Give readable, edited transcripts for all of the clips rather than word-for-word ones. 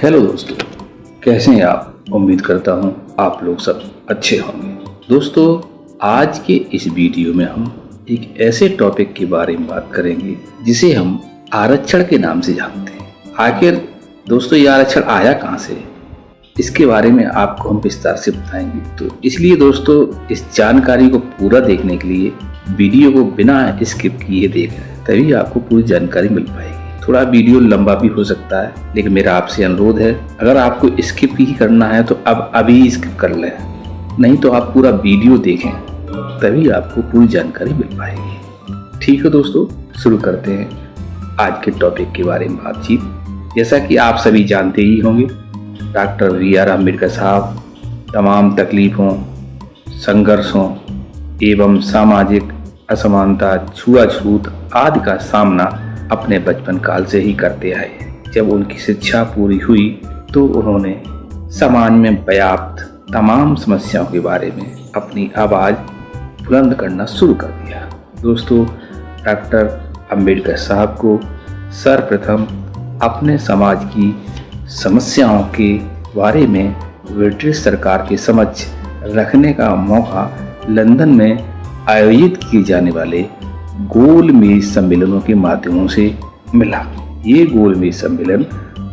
Hello दोस्तों, कैसे हैं आप। उम्मीद करता हूं आप लोग सब अच्छे होंगे। दोस्तों, आज के इस वीडियो में हम एक ऐसे टॉपिक के बारे में बात करेंगे जिसे हम आरक्षण के नाम से जानते हैं। आखिर दोस्तों ये आरक्षण आया कहां से, इसके बारे में आपको हम विस्तार से बताएंगे। तो इसलिए दोस्तों इस जानकारी को पूरा देखने के लिए वीडियो को बिना स्किप किए देखें, तभी आपको पूरी जानकारी मिल पाएगी। थोड़ा वीडियो लंबा भी हो सकता है, लेकिन मेरा आपसे अनुरोध है, अगर आपको स्किप ही करना है तो अब अभी स्किप कर लें, नहीं तो आप पूरा वीडियो देखें, तभी आपको पूरी जानकारी मिल पाएगी। ठीक है दोस्तों, शुरू करते हैं आज के टॉपिक के बारे में बातचीत। जैसा कि आप सभी जानते ही होंगे, डॉक्टर BR अम्बेडकर साहब तमाम तकलीफ़ों, संघर्षों एवं सामाजिक असमानता, छुआछूत आदि का सामना अपने बचपन काल से ही करते आए। जब उनकी शिक्षा पूरी हुई तो उन्होंने समाज में व्याप्त तमाम समस्याओं के बारे में अपनी आवाज़ बुलंद करना शुरू कर दिया। दोस्तों, डॉक्टर अम्बेडकर साहब को सर्वप्रथम अपने समाज की समस्याओं के बारे में ब्रिटिश सरकार के समक्ष रखने का मौका लंदन में आयोजित किए जाने वाले गोल मेज सम्मेलनों के माध्यमों से मिला। ये गोल मेज सम्मेलन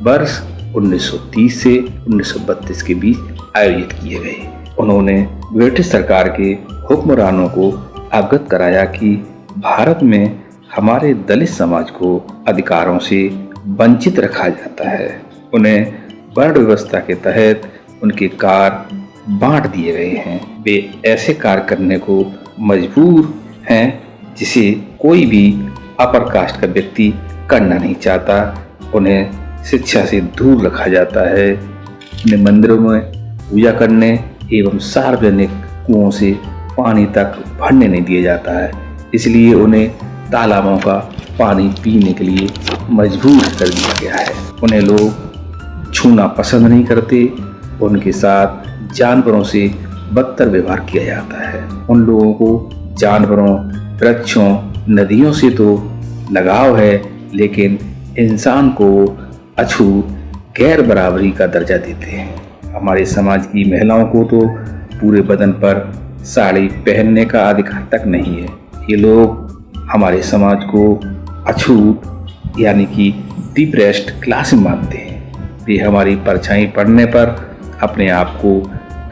वर्ष 1930 से 1932 के बीच आयोजित किए गए। उन्होंने ब्रिटिश सरकार के हुक्मरानों को अवगत कराया कि भारत में हमारे दलित समाज को अधिकारों से वंचित रखा जाता है। उन्हें वर्ण व्यवस्था के तहत उनके कार्य बांट दिए गए हैं। वे ऐसे कार्य करने को मजबूर हैं जिसे कोई भी अपर कास्ट का व्यक्ति करना नहीं चाहता। उन्हें शिक्षा से दूर रखा जाता है। उन्हें मंदिरों में पूजा करने एवं सार्वजनिक कुओं से पानी तक भरने नहीं दिया जाता है। इसलिए उन्हें तालाबों का पानी पीने के लिए मजबूर कर दिया गया है। उन्हें लोग छूना पसंद नहीं करते। उनके साथ जानवरों से बदतर व्यवहार किया जाता है। उन लोगों को जानवरों, वृक्षों, नदियों से तो लगाव है, लेकिन इंसान को अछूत गैर बराबरी का दर्जा देते हैं। हमारे समाज की महिलाओं को तो पूरे बदन पर साड़ी पहनने का अधिकार तक नहीं है। ये लोग हमारे समाज को अछूत यानी कि डिप्रेस्ड क्लास में मानते हैं। वे हमारी परछाई पड़ने पर अपने आप को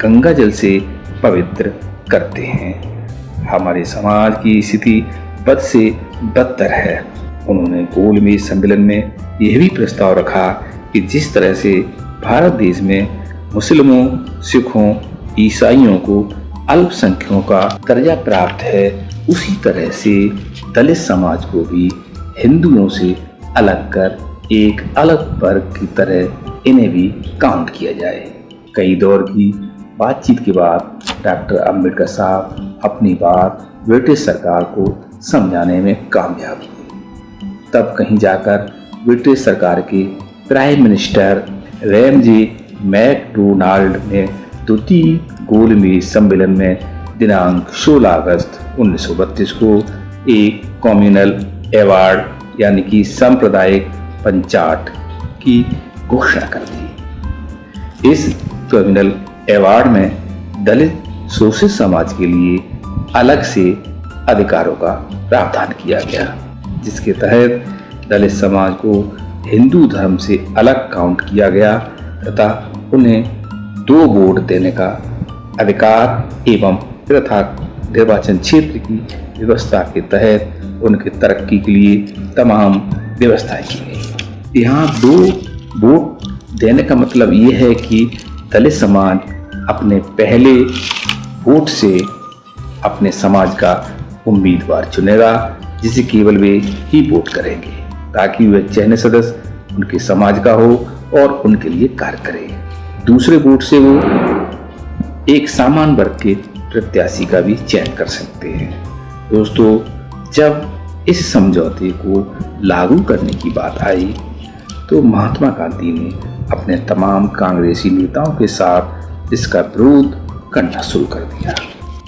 गंगा जल से पवित्र करते हैं। हमारे समाज की स्थिति बद से बदतर है। उन्होंने गोल मेज सम्मेलन में यह भी प्रस्ताव रखा कि जिस तरह से भारत देश में मुस्लिमों, सिखों, ईसाइयों को अल्पसंख्यकों का दर्जा प्राप्त है, उसी तरह से दलित समाज को भी हिंदुओं से अलग कर एक अलग वर्ग की तरह इन्हें भी काउंट किया जाए। कई दौर की बातचीत के बाद डॉक्टर अम्बेडकर साहब अपनी बात ब्रिटिश सरकार को समझाने में कामयाब हुए। तब कहीं जाकर ब्रिटिश सरकार के प्राइम मिनिस्टर रैमजे मैकडोनाल्ड ने द्वितीय गोल मेज सम्मेलन में दिनांक 16 अगस्त 1932 को एक कम्युनल अवार्ड यानी कि सांप्रदायिक पंचाट की घोषणा कर दी। इस कम्युनल अवार्ड में दलित शोषित समाज के लिए अलग से अधिकारों का प्रावधान किया गया, जिसके तहत दलित समाज को हिंदू धर्म से अलग काउंट किया गया तथा उन्हें 2 वोट देने का अधिकार एवं पृथक निर्वाचन क्षेत्र की व्यवस्था के तहत उनके तरक्की के लिए तमाम व्यवस्थाएं की गई। यहाँ 2 वोट देने का मतलब ये है कि दलित समाज अपने पहले वोट से अपने समाज का उम्मीदवार चुनेगा, जिसे केवल वे ही वोट करेंगे, ताकि वह चयनित सदस्य उनके समाज का हो और उनके लिए कार्य करे। दूसरे वोट से वो एक समान वर्ग के प्रत्याशी का भी चयन कर सकते हैं। दोस्तों, जब इस समझौते को लागू करने की बात आई तो महात्मा गांधी ने अपने तमाम कांग्रेसी नेताओं के साथ इसका विरोध करना शुरू कर दिया।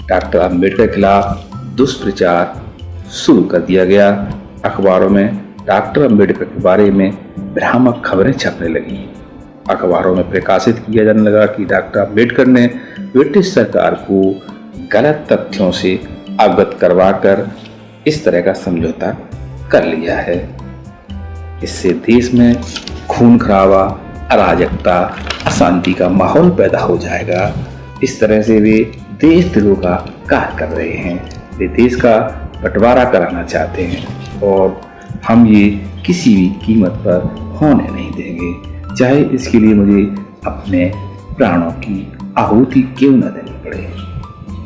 डॉक्टर अम्बेडकर के खिलाफ दुष्प्रचार शुरू कर दिया गया। अखबारों में डॉक्टर अम्बेडकर के बारे में भ्रामक खबरें छपने लगी। अखबारों में प्रकाशित किया जाने लगा कि डॉक्टर अम्बेडकर ने ब्रिटिश सरकार को गलत तथ्यों से अवगत करवाकर इस तरह का समझौता कर लिया है। इससे देश में खून खराबा, अराजकता, अशांति का माहौल पैदा हो जाएगा। इस तरह से वे देशद्रोह का कार्य कर रहे हैं। वे देश का बंटवारा कराना चाहते हैं और हम ये किसी भी कीमत पर होने नहीं देंगे, चाहे इसके लिए मुझे अपने प्राणों की आहुति क्यों न देनी पड़े।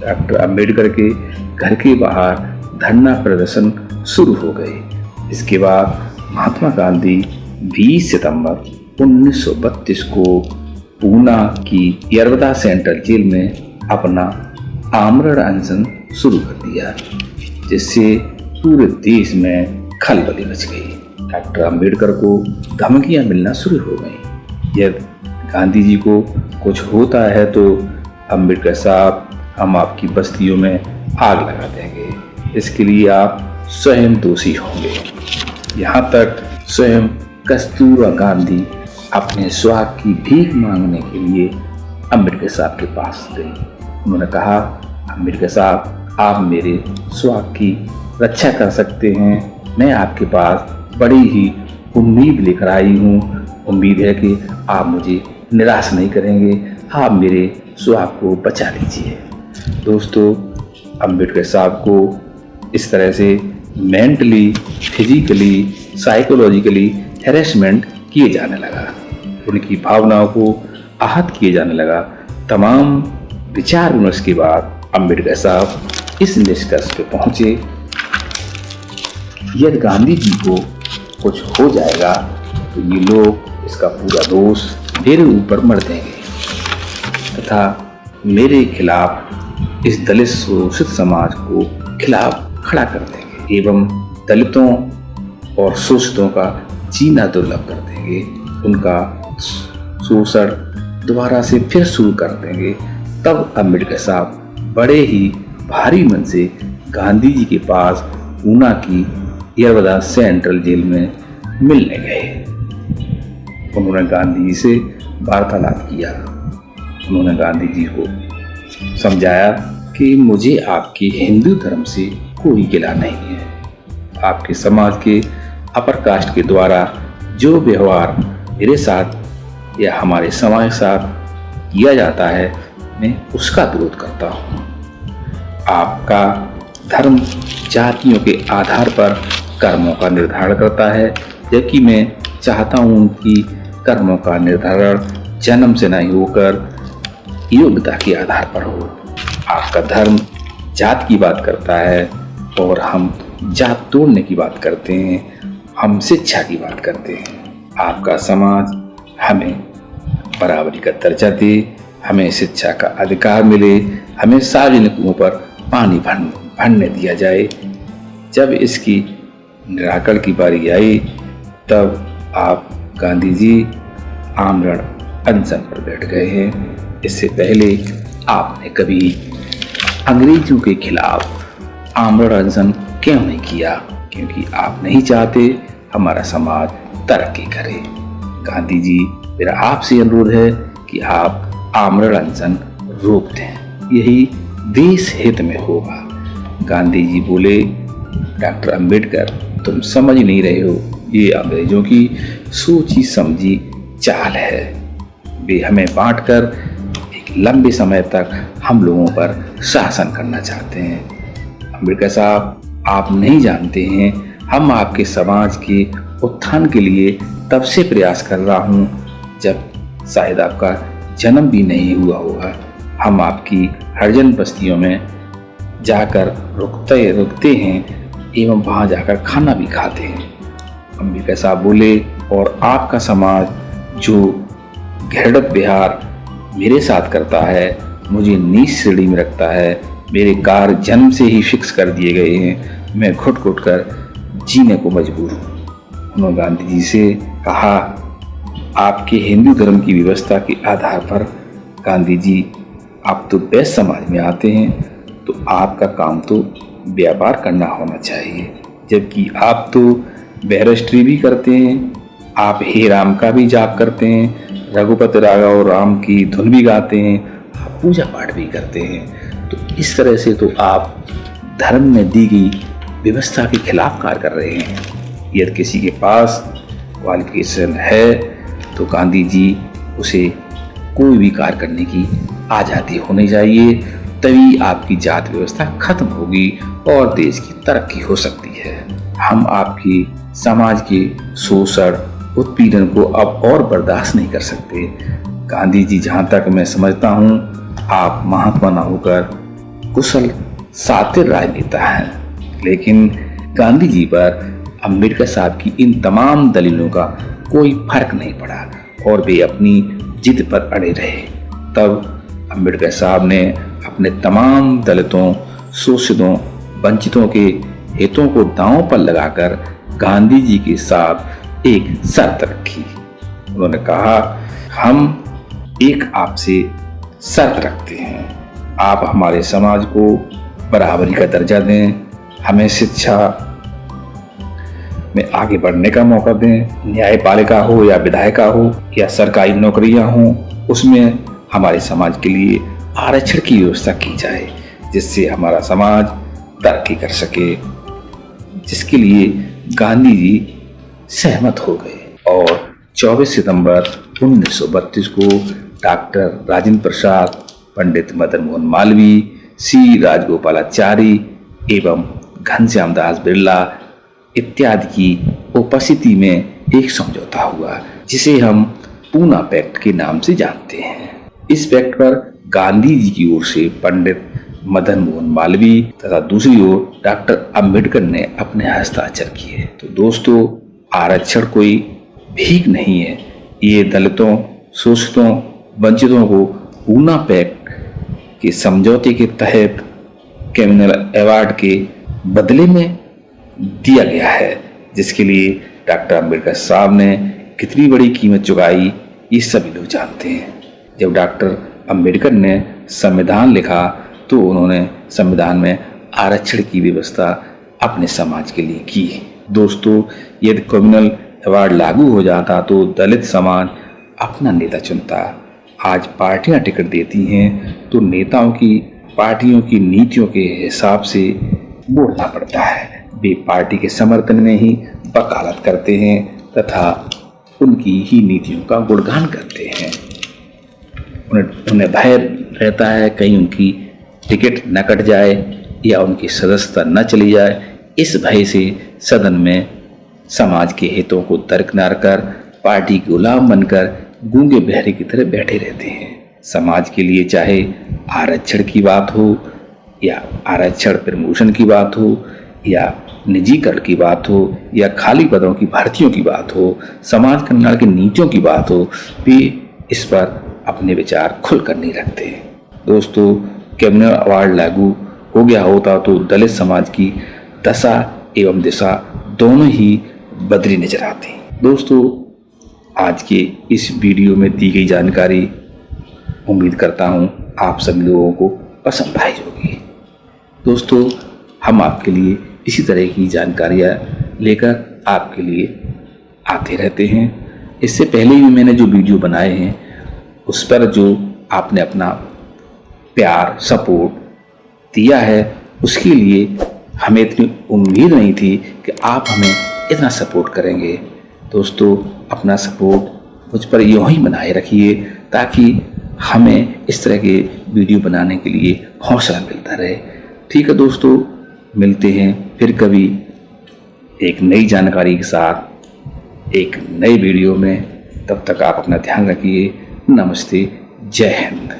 डॉक्टर अम्बेडकर के घर के बाहर धरना प्रदर्शन शुरू हो गए। इसके बाद महात्मा गांधी 20 सितंबर 1932 को पूना की यरवदा सेंट्रल जेल में अपना आमरण अनशन शुरू कर दिया, जिससे पूरे देश में खलबली मच गई। डॉक्टर अम्बेडकर को धमकियां मिलना शुरू हो गई। यदि गांधी जी को कुछ होता है तो अम्बेडकर साहब, हम आपकी बस्तियों में आग लगा देंगे, इसके लिए आप स्वयं दोषी होंगे। यहाँ तक स्वयं कस्तूरबा गांधी अपने स्वाग की भीख मांगने के लिए अम्बेडकर साहब के पास गई। उन्होंने कहा, अम्बेडकर साहब, आप मेरे स्वाग की रक्षा कर सकते हैं। मैं आपके पास बड़ी ही उम्मीद लेकर आई हूँ। उम्मीद है कि आप मुझे निराश नहीं करेंगे। आप मेरे स्वाग को बचा लीजिए। दोस्तों, अम्बेडकर साहब को इस तरह से मेंटली, फिजिकली, साइकोलॉजिकली हैरेसमेंट किए जाने लगा। उनकी भावनाओं को आहत किए जाने लगा। तमाम विचार विमर्श के बाद अम्बेडकर साहब इस निष्कर्ष पे पहुंचे, यदि गांधी जी को कुछ हो जाएगा तो ये लोग इसका पूरा दोष मेरे ऊपर मढ़ देंगे तथा मेरे खिलाफ इस दलित शोषित समाज को खिलाफ खड़ा कर देंगे एवं दलितों और शोषितों का जीना दुर्लभ कर देंगे। उनका शोषण दोबारा से फिर शुरू कर देंगे। तब अम्बेडकर साहब बड़े ही भारी मन से गांधी जी के पास पूना की यरवदा सेंट्रल जेल में मिलने गए। उन्होंने गांधी जी से वार्तालाप किया। उन्होंने गांधी जी को समझाया कि मुझे आपके हिंदू धर्म से कोई गिला नहीं है। आपके समाज के अपर कास्ट के द्वारा जो व्यवहार मेरे साथ या हमारे समाज के साथ किया जाता है, मैं उसका विरोध करता हूँ। आपका धर्म जातियों के आधार पर कर्मों का निर्धारण करता है, जबकि मैं चाहता हूँ कि कर्मों का निर्धारण जन्म से नहीं होकर योग्यता के आधार पर हो। आपका धर्म जात की बात करता है और हम जात तोड़ने की बात करते हैं, हम शिक्षा की बात करते हैं। आपका समाज हमें बराबरी का दर्जा दे, हमें शिक्षा का अधिकार मिले, हमें सार्वजनिक कुओं पर पानी भरने दिया जाए। जब इसकी निराकरण की बारी आई तब आप गांधी जी आमरण अनशन पर बैठ गए हैं। इससे पहले आपने कभी अंग्रेजों के खिलाफ आमरण अनशन क्यों नहीं किया? क्योंकि आप नहीं चाहते हमारा समाज तरक्की करे। गांधी जी, मेरा आपसे अनुरोध है कि आप आमरण अनशन रोक दें, यही देश हित में होगा। गांधी जी बोले, डॉक्टर अम्बेडकर, तुम समझ नहीं रहे हो, ये अंग्रेजों की सोची समझी चाल है। वे हमें बांटकर एक लंबे समय तक हम लोगों पर शासन करना चाहते हैं। अम्बेडकर साहब, आप नहीं जानते हैं, हम आपके समाज के उत्थान के लिए तब से प्रयास कर रहा हूँ जब शायद आपका जन्म भी नहीं हुआ होगा। हम आपकी हरिजन बस्तियों में जाकर रुकते हैं एवं वहाँ जाकर खाना भी खाते हैं। अम्बेडकर साहब बोले, और आपका समाज जो घृणित व्यवहार मेरे साथ करता है, मुझे नीच श्रेणी में रखता है, मेरे कार्य जन्म से ही फिक्स कर दिए गए हैं, मैं घुट घुट कर जीने को मजबूर हूँ। उन्होंने गांधी जी से कहा, आपके हिंदू धर्म की व्यवस्था के आधार पर गांधी जी, आप तो वैश्य समाज में आते हैं, तो आपका काम तो व्यापार करना होना चाहिए, जबकि आप तो बैरिस्ट्री भी करते हैं, आप हे राम का भी जाप करते हैं, रघुपति राघव राम की धुन भी गाते हैं, पूजा पाठ भी करते हैं। तो इस तरह से तो आप धर्म में दी गई व्यवस्था के खिलाफ कार्य कर रहे हैं। यदि किसी के पास क्वालिफिकेशन है तो गांधी जी उसे कोई भी कार्य करने की आज़ादी होनी चाहिए, तभी आपकी जात व्यवस्था खत्म होगी और देश की तरक्की हो सकती है। हम आपकी समाज के शोषण उत्पीड़न को अब और बर्दाश्त नहीं कर सकते। गांधी जी, जहाँ तक मैं समझता हूँ, आप महात्मा ना होकर कुशल सातिर राजनेता हैं, लेकिन गांधी जी पर अम्बेडकर साहब की इन तमाम दलीलों का कोई फर्क नहीं पड़ा और वे अपनी जिद पर अड़े रहे। तब अम्बेडकर साहब ने अपने तमाम दलितों, शोषितों, वंचितों के हितों को दांव पर लगाकर गांधी जी के साथ एक शर्त रखी। उन्होंने कहा, हम एक आपसे शर्त रखते हैं, आप हमारे समाज को बराबरी का दर्जा दें, हमें शिक्षा में आगे बढ़ने का मौका दें, न्यायपालिका हो या विधायिका हो या सरकारी नौकरियां हो, उसमें हमारे समाज के लिए आरक्षण की व्यवस्था की जाए, जिससे हमारा समाज तरक्की कर सके। जिसके लिए गांधी जी सहमत हो गए और 24 सितंबर 1932 को डॉक्टर राजेंद्र प्रसाद, पंडित मदन मोहन मालवीय, सी राजगोपालाचारी एवं घनश्याम दास बिरला इत्यादि की उपस्थिति में एक समझौता हुआ, जिसे हम पूना पैक्ट के नाम से जानते हैं। इस पैक्ट पर गांधी जी की ओर से पंडित मदन मोहन मालवीय तथा दूसरी ओर डॉक्टर अंबेडकर ने अपने हस्ताक्षर किए। तो दोस्तों, आरक्षण कोई भीख नहीं है, ये दलितों, शोषितों, वंचितों को पूना पैक्ट के समझौते के तहत कम्युनल अवार्ड के बदले में दिया गया है, जिसके लिए डॉक्टर अंबेडकर साहब ने कितनी बड़ी कीमत चुकाई ये सभी लोग जानते हैं। जब डॉक्टर अंबेडकर ने संविधान लिखा तो उन्होंने संविधान में आरक्षण की व्यवस्था अपने समाज के लिए की। दोस्तों, यदि कम्युनल अवार्ड लागू हो जाता तो दलित समाज अपना नेता चुनता। आज पार्टियां टिकट देती हैं तो नेताओं की, पार्टियों की नीतियों के हिसाब से बोलना पड़ता है। वे पार्टी के समर्थन में ही वकालत करते हैं तथा उनकी ही नीतियों का गुणगान करते हैं। उन्हें भय रहता है कहीं उनकी टिकट न कट जाए या उनकी सदस्यता न चली जाए। इस भय से सदन में समाज के हितों को दरकिनार कर पार्टी के गुलाम बनकर गूंगे बहरे की तरह बैठे रहते हैं। समाज के लिए चाहे आरक्षण की बात हो या आरक्षण प्रमोशन की बात हो या निजीकरण की बात हो या खाली पदों की भर्तियों की बात हो, समाज कल्याण की नीतियों की बात हो, वे इस पर अपने विचार खुलकर नहीं रखते। दोस्तों, कम्युनल अवार्ड लागू हो गया होता तो दलित समाज की दशा एवं दिशा दोनों ही बदली नजर आती। दोस्तों, आज के इस वीडियो में दी गई जानकारी उम्मीद करता हूँ आप सभी लोगों को पसंद आई होगी। दोस्तों, हम आपके लिए इसी तरह की जानकारियाँ लेकर आपके लिए आते रहते हैं। इससे पहले भी मैंने जो वीडियो बनाए हैं उस पर जो आपने अपना प्यार, सपोर्ट दिया है, उसके लिए हमें इतनी उम्मीद नहीं थी कि आप हमें इतना सपोर्ट करेंगे। दोस्तों, अपना सपोर्ट मुझ पर यूँ ही बनाए रखिए ताकि हमें इस तरह के वीडियो बनाने के लिए हौसला मिलता रहे। ठीक है दोस्तों, मिलते हैं फिर कभी एक नई जानकारी के साथ एक नए वीडियो में। तब तक आप अपना ध्यान रखिए। नमस्ते, जय हिंद।